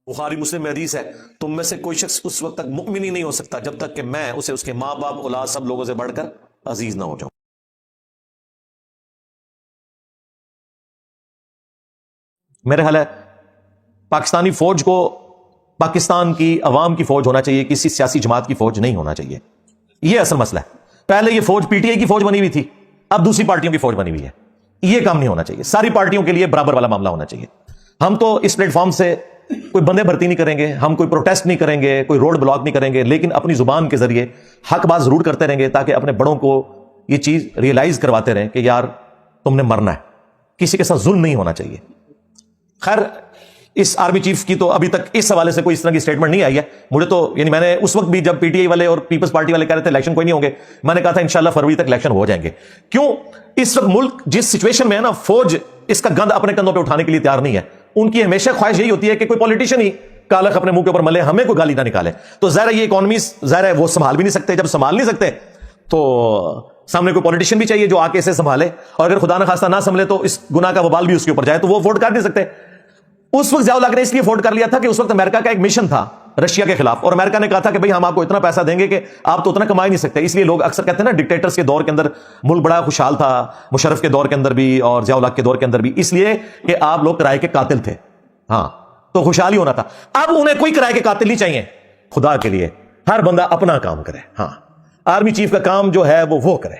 بخاری مسلم میں حدیث ہے، تم میں سے کوئی شخص اس وقت تک مؤمن ہی نہیں ہو سکتا جب تک کہ میں اسے اس کے ماں باپ اولاد سب لوگوں سے بڑھ کر عزیز نہ ہو جاؤں۔ میرے خیال ہے پاکستانی فوج کو پاکستان کی عوام کی فوج ہونا چاہیے، کسی سیاسی جماعت کی فوج نہیں ہونا چاہیے۔ یہ اصل مسئلہ ہے۔ پہلے یہ فوج پی ٹی آئی کی فوج بنی ہوئی تھی، اب دوسری پارٹیوں کی فوج بنی ہوئی ہے۔ یہ کام نہیں ہونا چاہیے، ساری پارٹیوں کے لیے برابر والا معاملہ ہونا چاہیے۔ ہم تو اس پلیٹ فارم سے کوئی بندے بھرتی نہیں کریں گے، ہم کوئی پروٹیسٹ نہیں کریں گے، کوئی روڈ بلاک نہیں کریں گے، لیکن اپنی زبان کے ذریعے حق بات ضرور کرتے رہیں گے تاکہ اپنے بڑوں کو یہ چیز ریئلائز کرواتے رہیں کہ یار تم نے مرنا ہے، کسی کے ساتھ ظلم نہیں ہونا چاہیے۔ خیر اس آرمی چیف کی تو ابھی تک اس حوالے سے کوئی اس طرح کی سٹیٹمنٹ نہیں آئی ہے مجھے تو، یعنی میں نے اس وقت بھی جب پی ٹی آئی والے اور پیپلز پارٹی والے کہہ رہے تھے الیکشن کوئی نہیں ہوں گے، میں نے کہا تھا انشاءاللہ فروری تک الیکشن ہو جائیں گے۔ کیوں؟ اس وقت ملک جس سچویشن میں ہے نا، فوج اس کا گند اپنے کندھوں پہ اٹھانے کے لیے تیار نہیں ہے۔ ان کی ہمیشہ خواہش یہی ہوتی ہے کہ کوئی پولیٹیشین ہی کالخ اپنے منہ کے اوپر ملے، ہمیں کوئی گالی نہ نکالے۔ تو ظاہر ہے یہ اکانومیز ظاہر ہے وہ سنبھال بھی نہیں سکتے، جب سنبھال نہیں سکتے تو سامنے کوئی پولیٹیشین بھی چاہیے جو آ کے اسے سنبھالے، اور اگر خدا نہ خواستہ نہ سنبھلے تو اس گناہ کا وبال بھی اس کے اوپر جائے، تو وہ ووٹ کر نہیں سکتے۔ اس وقت ضیاء الحق نے اس لیے ووٹ کر لیا تھا کہ اس وقت امریکہ کا ایک مشن تھا رشیا کے خلاف، اور امریکہ نے کہا تھا کہ بھئی ہم آپ کو اتنا پیسہ دیں گے کہ آپ تو اتنا کما ہی نہیں سکتے۔ اس لیے لوگ اکثر کہتے ہیں نا ڈکٹیٹرز کے دور کے اندر ملک بڑا خوشحال تھا، مشرف کے دور کے اندر بھی اور ضیاء الحق کے دور کے اندر بھی، اس لیے کہ آپ لوگ کرائے کے قاتل تھے، ہاں تو خوشحال ہی ہونا تھا۔ اب انہیں کوئی کرائے کے قاتل نہیں چاہیے، خدا کے لیے ہر بندہ اپنا کام کرے۔ ہاں آرمی چیف کا کام جو ہے وہ کرے،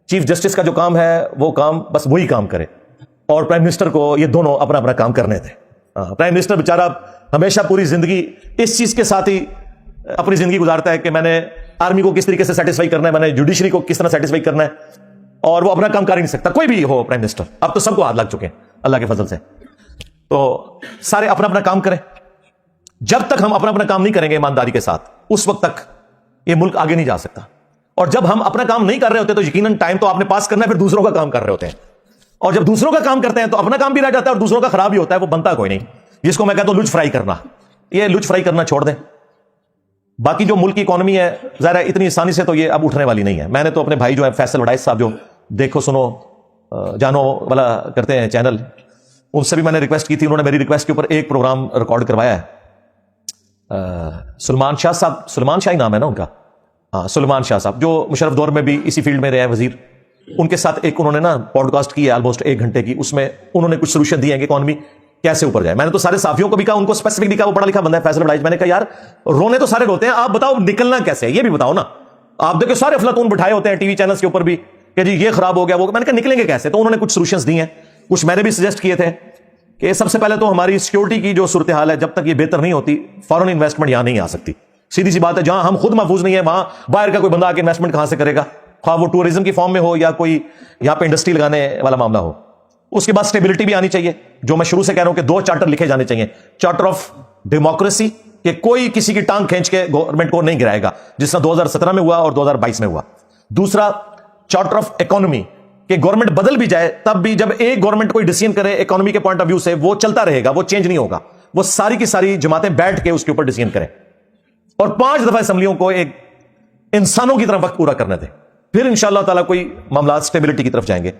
چیف جسٹس کا جو کام ہے وہ کام بس وہی کام کرے، اور پرائم منسٹر کو یہ دونوں اپنا اپنا کام کرنے دیں۔ پرائم منسٹر بیچارہ ہمیشہ پوری زندگی اس چیز کے ساتھ ہی اپنی زندگی گزارتا ہے کہ میں نے آرمی کو کس طریقے سے سیٹسفائی کرنا ہے، میں نے جوڈیشری کو کس طرح سیٹسفائی کرنا ہے، اور وہ اپنا کام کر ہی نہیں سکتا، کوئی بھی ہو پرائم منسٹر۔ اب تو سب کو ہاتھ لگ چکے ہیں اللہ کے فضل سے، تو سارے اپنا اپنا کام کریں۔ جب تک ہم اپنا اپنا کام نہیں کریں گے ایمانداری کے ساتھ، اس وقت تک یہ ملک آگے نہیں جا سکتا۔ اور جب ہم اپنا کام نہیں کر رہے ہوتے تو یقیناً ٹائم تو آپ نے پاس کرنا ہے، پھر دوسروں کا کام کر رہے ہوتے ہیں، اور جب دوسروں کا کام کرتے ہیں تو اپنا کام بھی رہ جاتا ہے اور دوسروں کا خراب ہی ہوتا ہے، وہ بنتا کوئی نہیں، جس کو میں کہتا ہوں لج فرائی کرنا۔ یہ لج فرائی کرنا چھوڑ دیں۔ باقی جو ملک کی اکانومی ہے ظاہر ہے اتنی آسانی سے تو یہ اب اٹھنے والی نہیں ہے۔ میں نے تو اپنے بھائی جو ہے فیصل وڈائچ صاحب جو دیکھو سنو جانو والا کرتے ہیں چینل، ان سے بھی میں نے ریکویسٹ کی تھی، انہوں نے میری ریکویسٹ کے اوپر ایک پروگرام ریکارڈ کروایا ہے۔ سلمان شاہ صاحب، سلمان شاہ ہی نام ہے نا ان کا، ہاں سلمان شاہ صاحب جو مشرف دور میں بھی اسی فیلڈ میں رہے ہیں وزیر، ان کے ساتھ ایک انہوں نے نا پوڈ کاسٹ کی ہے آلموسٹ 1 گھنٹے کی، اس میں انہوں نے کچھ سولوشن دیے ہیں کہ اکانومی کیسے اوپر جائے۔ میں نے تو سارے صحافیوں کو بھی کہا، ان کو اسپیسیفکلی کہا، وہ پڑھا لکھا بندہ ہے فیصل وڈائچ، میں نے کہا یار رونے تو سارے روتے ہیں، آپ بتاؤ نکلنا کیسے ہے یہ بھی بتاؤ نا۔ آپ دیکھیں سارے افلاطون بٹھائے ہوتے ہیں ٹی وی چینلز کے اوپر بھی کہ جی یہ خراب ہو گیا وہ، میں نے کہا نکلیں گے کیسے؟ تو انہوں نے کچھ سولوشنز دی ہیں، کچھ میں نے بھی سجیسٹ کیے تھے کہ سب سے پہلے تو ہماری سیکورٹی کی جو صورتحال ہے جب تک یہ بہتر نہیں ہوتی، فارن انویسٹمنٹ یہاں نہیں آ سکتی۔ سیدھی سی بات ہے، جہاں ہم خود محفوظ نہیں ہے وہاں باہر کا کوئی بندہ آ کے انویسٹمنٹ کہاں سے کرے گا، خواہ وہ ٹورزم کی فارم میں ہو یا کوئی یہاں پہ انڈسٹری لگانے والا معاملہ ہو۔ اس کے بعد اسٹیبلٹی بھی آنی چاہیے، جو میں شروع سے کہہ رہا ہوں کہ 2 چارٹر لکھے جانے چاہیے۔ چارٹر آف ڈیموکریسی کہ کوئی کسی کی ٹانگ کھینچ کے گورنمنٹ کو نہیں گرائے گا، جس طرح 2017 میں ہوا اور 2022 میں ہوا۔ دوسرا چارٹر آف اکانومی کہ گورنمنٹ بدل بھی جائے تب بھی جب ایک گورنمنٹ کوئی ڈیسیژن کرے اکانومی کے پوائنٹ آف ویو سے وہ چلتا رہے گا، وہ چینج نہیں ہوگا، وہ ساری کی ساری جماعتیں بیٹھ کے اس کے اوپر ڈیسیژن کریں، اور 5 دفعہ اسمبلیوں کو ایک انسانوں کی طرح وقت پورا کرنے دیں، پھر انشاءاللہ تعالیٰ کوئی معاملات اسٹیبلٹی کی طرف جائیں گے۔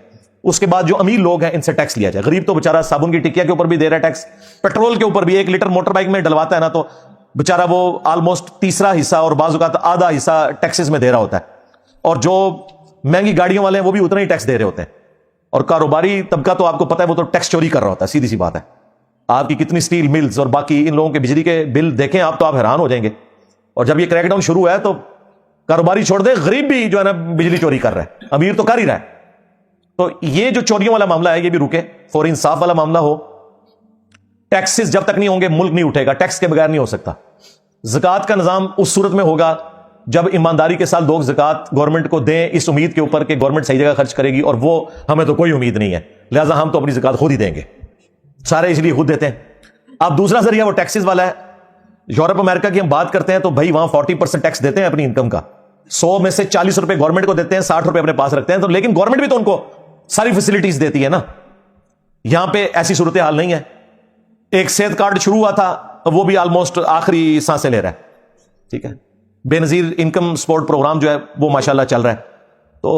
اس کے بعد جو امیر لوگ ہیں ان سے ٹیکس لیا جائے، غریب تو بیچارہ صابن کی ٹکیا کے اوپر بھی دے رہا ہے ٹیکس، پیٹرول کے اوپر بھی 1 لیٹر موٹر بائک میں ڈلواتا ہے نا تو بیچارہ وہ آلموسٹ تیسرا حصہ اور بعض اوقات آدھا حصہ ٹیکسز میں دے رہا ہوتا ہے، اور جو مہنگی گاڑیوں والے ہیں وہ بھی اتنا ہی ٹیکس دے رہے ہوتے ہیں، اور کاروباری طبقہ تو آپ کو پتہ ہے وہ تو ٹیکس چوری کر رہا ہوتا ہے، سیدھی سی بات ہے۔ آپ کی کتنی سٹیل ملز اور باقی ان لوگوں کے بجلی کے بل دیکھیں آپ تو آپ حیران ہو جائیں گے، اور جب یہ کریک ڈاؤن شروع ہے تو کاروباری چھوڑ دے، غریب بھی جو ہے نا بجلی چوری کر رہا ہے، امیر تو کر ہی رہا ہے۔ تو یہ جو چوریوں والا معاملہ ہے یہ بھی رکے، فوری انصاف والا معاملہ ہو۔ ٹیکسز جب تک نہیں ہوں گے ملک نہیں اٹھے گا، ٹیکس کے بغیر نہیں ہو سکتا۔ زکوٰۃ کا نظام اس صورت میں ہوگا جب ایمانداری کے ساتھ لوگ زکوٰۃ گورنمنٹ کو دیں اس امید کے اوپر کہ گورنمنٹ صحیح جگہ خرچ کرے گی، اور وہ ہمیں تو کوئی امید نہیں ہے، لہٰذا ہم تو اپنی زکوٰۃ خود ہی دیں گے، سارے اس لیے خود دیتے ہیں۔ اب دوسرا ذریعہ وہ ٹیکسز والا ہے۔ یورپ امریکہ کی ہم بات کرتے ہیں تو بھائی وہاں 40% ٹیکس دیتے ہیں اپنی انکم کا، 100 میں سے 40 روپے گورنمنٹ کو دیتے ہیں، 60 روپے اپنے پاس رکھتے ہیں، تو لیکن گورنمنٹ بھی تو ان کو ساری فیسلٹیز دیتی ہے نا۔ یہاں پہ ایسی صورتحال نہیں ہے۔ ایک صحت کارڈ شروع ہوا تھا وہ بھی آلموسٹ آخری سانسیں لے رہا ہے، ٹھیک ہے۔ بے نظیر انکم سپورٹ پروگرام جو ہے وہ ماشاءاللہ چل رہا ہے، تو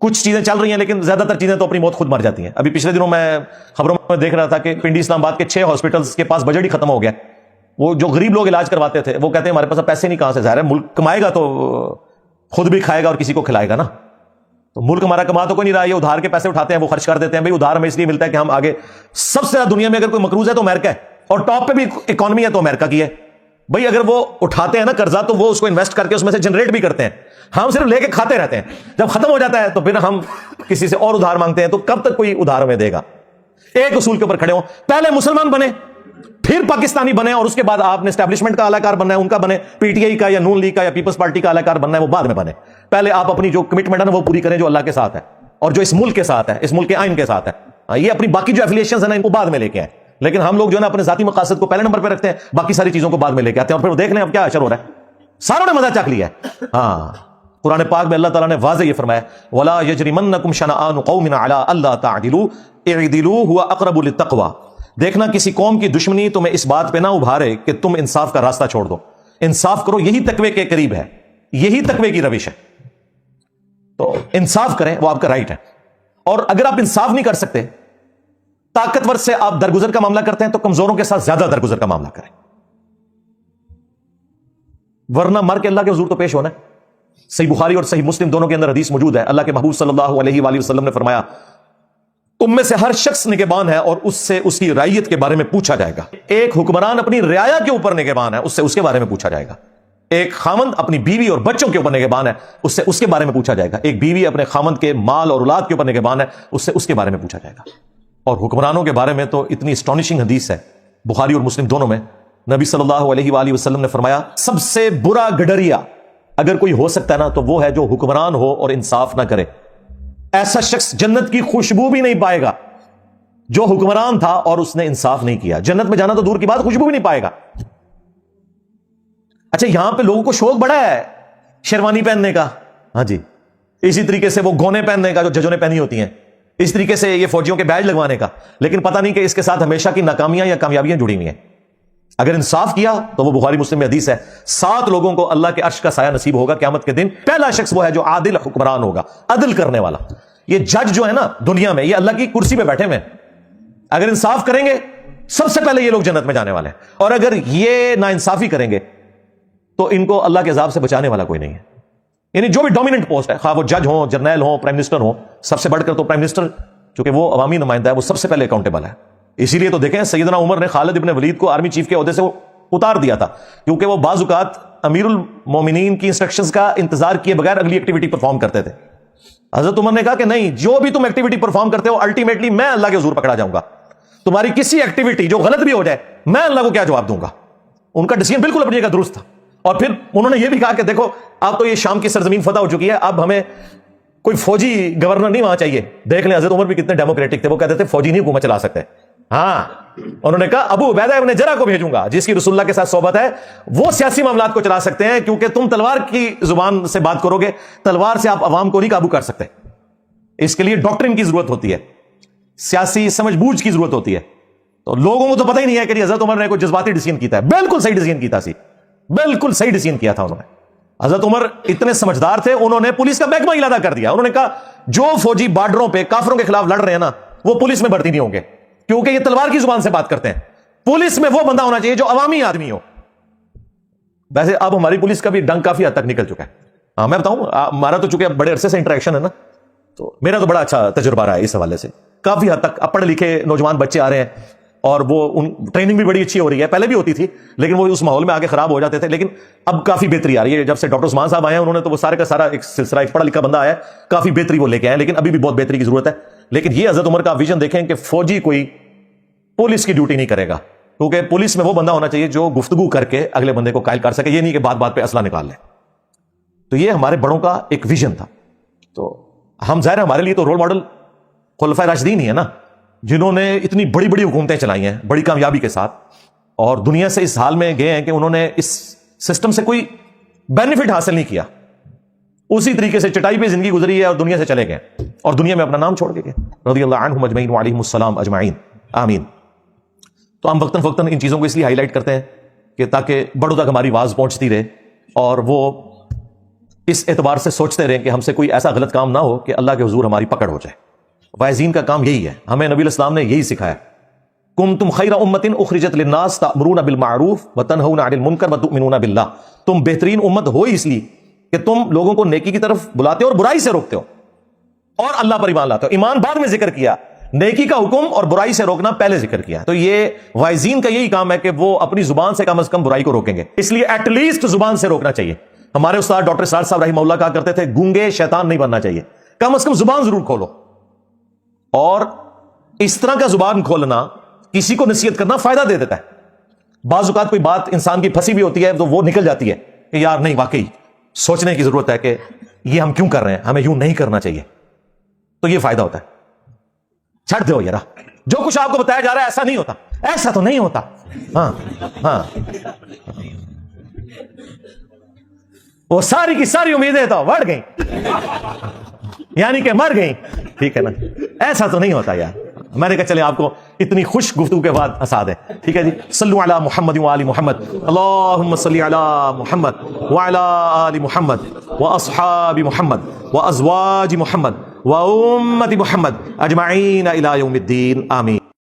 کچھ چیزیں چل رہی ہیں لیکن زیادہ تر چیزیں تو اپنی موت خود مر جاتی ہیں۔ ابھی پچھلے دنوں میں خبروں میں دیکھ رہا تھا کہ پنڈی اسلام آباد کے 6 ہاسپٹلز کے پاس بجٹ ہی ختم ہو گیا، وہ جو غریب لوگ علاج کرواتے تھے وہ کہتے ہیں ہمارے پاس اب پیسے نہیں، کہاں سے؟ ظاہر ہے ملک کمائے گا تو خود بھی کھائے گا اور کسی کو کھلائے گا نا. تو ملک ہمارا کما تو کوئی نہیں رہا، یہ ادھار کے پیسے اٹھاتے ہیں، وہ خرچ کر دیتے ہیں. بھائی ادھار ہمیں اس لیے ملتا ہے کہ ہم آگے، سب سے زیادہ دنیا میں اگر کوئی مقروض ہے تو امریکہ ہے، اور ٹاپ پہ بھی اکانومی ہے تو امریکہ کی ہے. بھائی اگر وہ اٹھاتے ہیں نا قرضہ تو وہ اس کو انویسٹ کر کے اس میں سے جنریٹ بھی کرتے ہیں، ہم صرف لے کے کھاتے رہتے ہیں. جب ختم ہو جاتا ہے تو پھر ہم کسی سے اور ادھار مانگتے ہیں. تو کب تک کوئی ادھار ہمیں دے گا؟ ایک اصول کے اوپر کھڑے ہوں، پہلے مسلمان بنے پھر پاکستانی بنے، اور اس کے بعد آپ نے اسٹیبلشمنٹ کا اعلی کار بننا ہے، ان کا بنے، پی ٹی آئی کا یا نون لیگ کا یا پیپلز پارٹی کا اعلی کار بننا ہے، وہ بعد میں بنے. پہلے آپ اپنی جو کمٹمنٹ ہے نا وہ پوری کریں جو اللہ کے ساتھ ہے اور جو اس ملک کے ساتھ ہے، اس ملک کے آئین کے ساتھ ہے. یہ اپنی باقی جو ایفیلیشنز ہیں نا ان کو بعد میں لے کے آئیں. لیکن ہم لوگ جو ہے نا اپنے ذاتی مقاصد کو پہلے نمبر پہ رکھتے ہیں، باقی ساری چیزوں کو بعد میں لے کے آتے ہیں، اور پھر دیکھ لیں اب کیا اشر ہو رہا ہے. ساروں نے مزہ چکھ لیا ہے. ہاں قرآن پاک میں اللہ تعالیٰ نے واضح یہ فرمایا، وَلَا يَجْرِمَنَّكُمْ شَنَآنُ قَوْمٍ عَلَىٰ أَلَّا تَعْدِلُوا اعْدِلُوا هُوَ أَقْرَبُ لِلتَّقْوَىٰ. دیکھنا کسی قوم کی دشمنی تمہیں اس بات پہ نہ ابھارے کہ تم انصاف کا راستہ چھوڑ دو. انصاف کرو، یہی تقوی کے قریب ہے، یہی تقوی کی روش ہے. تو انصاف کریں، وہ آپ کا رائٹ ہے. اور اگر آپ انصاف نہیں کر سکتے، طاقتور سے آپ درگزر کا معاملہ کرتے ہیں، تو کمزوروں کے ساتھ زیادہ درگزر کا معاملہ کریں، ورنہ مر کے اللہ کے حضور تو پیش ہونا ہے. صحیح بخاری اور صحیح مسلم دونوں کے اندر حدیث موجود ہے. اللہ کے محبوب صلی اللہ علیہ وآلہ وسلم نے فرمایا، تم میں سے ہر شخص نگہبان ہے اور اس سے اس کی رعیت کے بارے میں پوچھا جائے گا. ایک حکمران اپنی رعایا کے اوپر نگہبان ہے، اس سے اس کے بارے میں پوچھا جائے گا. ایک خامند اپنی بیوی اور بچوں کے اوپر نگہبان ہے، اس سے اس کے بارے میں پوچھا جائے گا. ایک بیوی اپنے خامند کے مال اور اولاد کے اوپر نگہبان ہے، اس سے اس کے بارے میں پوچھا جائے گا. اور حکمرانوں کے بارے میں تو اتنی اسٹانشنگ حدیث ہے بخاری اور مسلم دونوں میں. نبی صلی اللہ علیہ وآلہ وسلم نے فرمایا، سب سے برا گڈریا اگر کوئی ہو سکتا ہے نا تو وہ ہے جو حکمران ہو اور انصاف نہ کرے. ایسا شخص جنت کی خوشبو بھی نہیں پائے گا جو حکمران تھا اور اس نے انصاف نہیں کیا. جنت میں جانا تو دور کی بات، خوشبو بھی نہیں پائے گا. اچھا یہاں پہ لوگوں کو شوق بڑا ہے شیروانی پہننے کا، ہاں جی، اسی طریقے سے وہ گونے پہننے کا جو ججوں نے پہنی ہوتی ہیں، اس طریقے سے یہ فوجیوں کے بیج لگوانے کا. لیکن پتہ نہیں کہ اس کے ساتھ ہمیشہ کی ناکامیاں یا کامیابیاں جڑی ہوئی ہیں. اگر انصاف کیا تو وہ بخاری مسلم میں حدیث ہے، 7 لوگوں کو اللہ کے عرش کا سایہ نصیب ہوگا قیامت کے دن. پہلا شخص وہ ہے جو عادل حکمران ہوگا، عدل کرنے والا. یہ جج جو ہے نا دنیا میں، یہ اللہ کی کرسی پہ بیٹھے ہوئے ہیں. اگر انصاف کریں گے سب سے پہلے یہ لوگ جنت میں جانے والے ہیں. اور اگر یہ ناانصافی کریں گے تو ان کو اللہ کے عذاب سے بچانے والا کوئی نہیں ہے. یعنی جو بھی ڈومیننٹ پوسٹ ہے، خواہ وہ جج ہوں، جرنیل ہوں، پرائم منسٹر ہوں، سب سے بڑھ کر تو پرائم منسٹر چونکہ وہ عوامی نمائندہ ہے، وہ سب سے پہلے اکاؤنٹیبل ہے. اسی لیے تو دیکھیں سیدنا عمر نے خالد ابن ولید کو آرمی چیف کے عہدے سے اتار دیا تھا، کیونکہ وہ بعض اوقات امیر المومنین کی انسٹرکشنز کا انتظار کیے بغیر اگلی ایکٹیویٹی پرفارم کرتے تھے. حضرت عمر نے کہا کہ نہیں، جو بھی تم ایکٹیویٹی پرفارم کرتے ہو الٹیمیٹلی میں اللہ کے حضور پکڑا جاؤں گا. تمہاری کسی ایکٹیویٹی جو غلط بھی ہو جائے میں اللہ کو کیا جواب دوں گا. ان کا ڈیسیژن بالکل اپنی جگہ درست تھا. اور پھر انہوں نے یہ بھی کہا کہ دیکھو اب تو یہ شام کی سرزمین فتح ہو چکی ہے، اب ہمیں کوئی فوجی گورنر نہیں وہاں چاہیے. دیکھ لیں حضرت عمر بھی کتنے ڈیموکریٹک تھے، وہ کہتے تھے فوجی نہیں حکومت چلا سکتے. ہاں انہوں نے کہا ابو عبیدہ ابن جرح کو بھیجوں گا جس کی رسول اللہ کے ساتھ صحبت ہے، وہ سیاسی معاملات کو چلا سکتے ہیں، کیونکہ تم تلوار کی زبان سے بات کرو گے، تلوار سے آپ عوام کو نہیں قابو کر سکتے. اس کے لیے ڈاکٹرن کی ضرورت ہوتی ہے، سیاسی سمجھ بوجھ کی ضرورت ہوتی ہے. تو لوگوں کو تو پتہ ہی نہیں ہے کہ حضرت عمر نے کوئی جذباتی ڈیسیژن کیتا ہے. بالکل صحیح ڈیسیژن کیتا سی، بالکل صحیح ڈیسیژن کیا تھا انہوں نے. حضرت عمر اتنے سمجھدار تھے، انہوں نے پولیس کا محکمہ ہی علیحدہ کر دیا. انہوں نے کہا جو فوجی بارڈروں پہ کافروں کے خلاف لڑ رہے ہیں نا وہ پولیس میں بھرتی نہیں ہوں گے، کیونکہ یہ تلوار کی زبان سے بات کرتے ہیں. پولیس میں وہ بندہ ہونا چاہیے جو عوامی آدمی ہو. ویسے اب ہماری پولیس کا بھی ڈنگ کافی حد تک نکل چکا ہے. ہاں میں بتاؤں، ہمارا تو چونکہ بڑے عرصے سے انٹریکشن ہے نا، تو میرا تو بڑا اچھا تجربہ رہا ہے اس حوالے سے. کافی حد تک پڑھے لکھے نوجوان بچے آ رہے ہیں اور وہ ٹریننگ بھی بڑی اچھی ہو رہی ہے. پہلے بھی ہوتی تھی لیکن وہ اس ماحول میں آگے خراب ہو جاتے تھے، لیکن اب کافی بہتری آ رہی ہے. جب سے ڈاکٹر عثمان صاحب آئے ہیں انہوں نے تو وہ سارے کا سارا ایک سلسلہ، ایک پڑھا لکھا بندہ آیا ہے، کافی بہتری وہ لے کے آئے، لیکن ابھی بھی بہت بہتری کی ضرورت ہے. لیکن یہ حضرت عمر کا ویژن دیکھیں کہ فوجی کوئی پولیس کی ڈیوٹی نہیں کرے گا، کیونکہ پولیس میں وہ بندہ ہونا چاہیے جو گفتگو کر کے اگلے بندے کو قائل کر سکے، یہ نہیں کہ بات بات پہ اسلحہ نکال لے. تو یہ ہمارے بڑوں کا ایک ویژن تھا. تو ہم ظاہر ہمارے لیے تو رول ماڈل خلفائے راشدین ہی ہے نا، جنہوں نے اتنی بڑی بڑی حکومتیں چلائی ہیں بڑی کامیابی کے ساتھ، اور دنیا سے اس حال میں گئے ہیں کہ انہوں نے اس سسٹم سے کوئی بینیفٹ حاصل نہیں کیا. اسی طریقے سے چٹائی پہ زندگی گزری ہے اور دنیا سے چلے گئے اور دنیا میں اپنا نام چھوڑ کے گئے. رضی اللہ عنہم اجمعین وعلیہم السلام اجمعین آمین. تو ہم وقتاً فوقتاً ان چیزوں کو اس لیے ہائی لائٹ کرتے ہیں کہ تاکہ بڑوں تک ہماری آواز پہنچتی رہے اور وہ اس اعتبار سے سوچتے رہیں کہ ہم سے کوئی ایسا غلط کام نہ ہو کہ اللہ کے حضور ہماری پکڑ ہو جائے. واعظین کا کام یہی ہے، ہمیں نبی الاسلام نے یہی سکھایا کنتم خیر امۃ اخرجت للناس تأمرون بالمعروف وتنہون عن المنکر وتؤمنون باللہ. تم بہترین امت ہو اس لیے کہ تم لوگوں کو نیکی کی طرف بلاتے ہو اور برائی سے روکتے ہو اور اللہ پر ایمان لاتے ہو. ایمان بعد میں ذکر کیا, نیکی کا حکم اور برائی سے روکنا پہلے ذکر کیا. تو یہ وائزین کا یہی کام ہے کہ وہ اپنی زبان سے کم از کم برائی کو روکیں گے, اس لیے ایٹ لیسٹ زبان سے روکنا چاہیے. ہمارے استاد ڈاکٹر سعد صاحب رحمہ اللہ کہا کرتے تھے گونگے شیطان نہیں بننا چاہیے, کم از کم زبان ضرور کھولو. اور اس طرح کا زبان کھولنا کسی کو نصیحت کرنا فائدہ دے دیتا ہے. بعض اوقات کوئی بات انسان کی پھنسی بھی ہوتی ہے تو وہ نکل جاتی ہے کہ یار نہیں, واقعی سوچنے کی ضرورت ہے کہ یہ ہم کیوں کر رہے ہیں, ہمیں یوں نہیں کرنا چاہیے. تو یہ فائدہ ہوتا ہے. چھٹ دو یار, جو کچھ آپ کو بتایا جا رہا ہے ایسا نہیں ہوتا, ایسا تو نہیں ہوتا. ہاں ہاں, وہ ساری کی ساری امیدیں تو بڑھ گئیں, یعنی کہ مر گئیں. ٹھیک ہے نا, ایسا تو نہیں ہوتا یار. میں نے کہا چلے آپ کو اتنی خوش گفتگو کے بعد ہنسا دیں. ٹھیک ہے جی, صلو علی محمد وآل محمد, اللہم صلی علی محمد وعلی آل محمد واصحاب محمد وازواج محمد وامت محمد اجمعین الی یوم الدین, آمین.